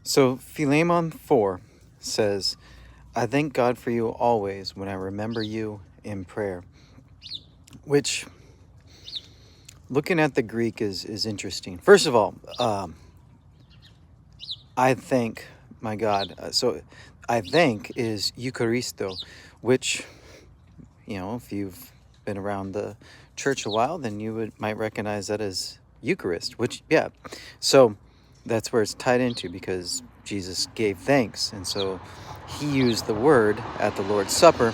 So Philemon 4 says, I thank God for you always when I remember you in prayer. Which, looking at the Greek, is interesting. First of all, I thank my God. So I thank is Eucharisto, which, if you've been around the church a while, then you might recognize that as Eucharist, which, yeah. So that's where it's tied into, because Jesus gave thanks. And so he used the word at the Lord's Supper.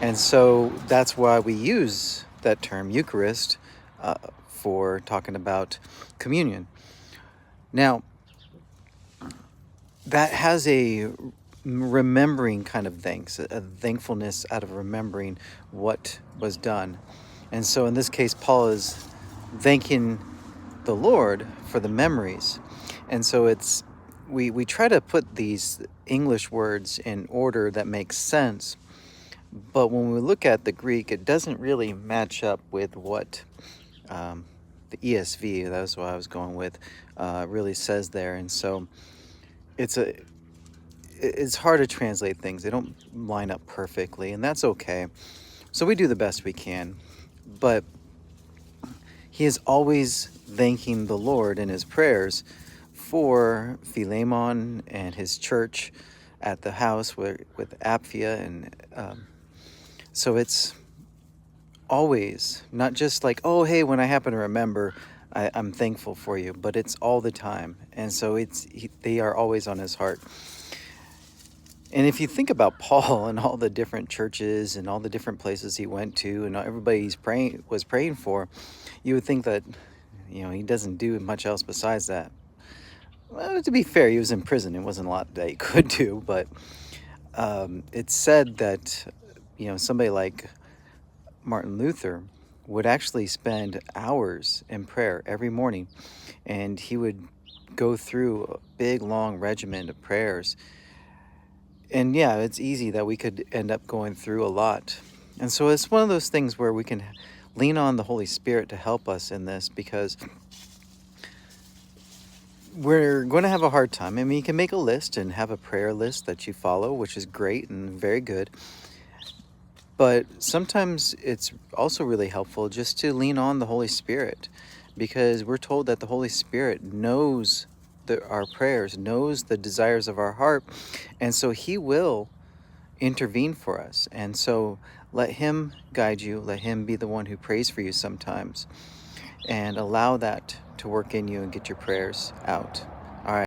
And so that's why we use that term Eucharist for talking about communion. Now, that has a remembering kind of thanks, a thankfulness out of remembering what was done. And so in this case, Paul is thanking the Lord for the memories. And so it's we try to put these English words in order that makes sense, but when we look at the Greek, it doesn't really match up with what the ESV, that was what I was going with, really says there. And so it's hard to translate things. They don't line up perfectly, and that's okay. So we do the best we can. But he is always thanking the Lord in his prayers for Philemon and his church at the house with Apphia. And so it's always not just like, oh, hey, when I happen to remember, I'm thankful for you, but it's all the time. And so they are always on his heart. And if you think about Paul and all the different churches and all the different places he went to and everybody was praying for, you would think that, he doesn't do much else besides that. Well, to be fair, he was in prison. It wasn't a lot that he could do, but it's said that, somebody like Martin Luther would actually spend hours in prayer every morning, and he would go through a big, long regimen of prayers. And yeah, it's easy that we could end up going through a lot. And so it's one of those things where we can lean on the Holy Spirit to help us in this, because we're going to have a hard time. I mean, you can make a list and have a prayer list that you follow, which is great and very good. But sometimes it's also really helpful just to lean on the Holy Spirit, because we're told that the Holy Spirit knows our prayers, knows the desires of our heart, and so he will intervene for us. And so let him guide you, let him be the one who prays for you sometimes, and allow that to work in you and get your prayers out.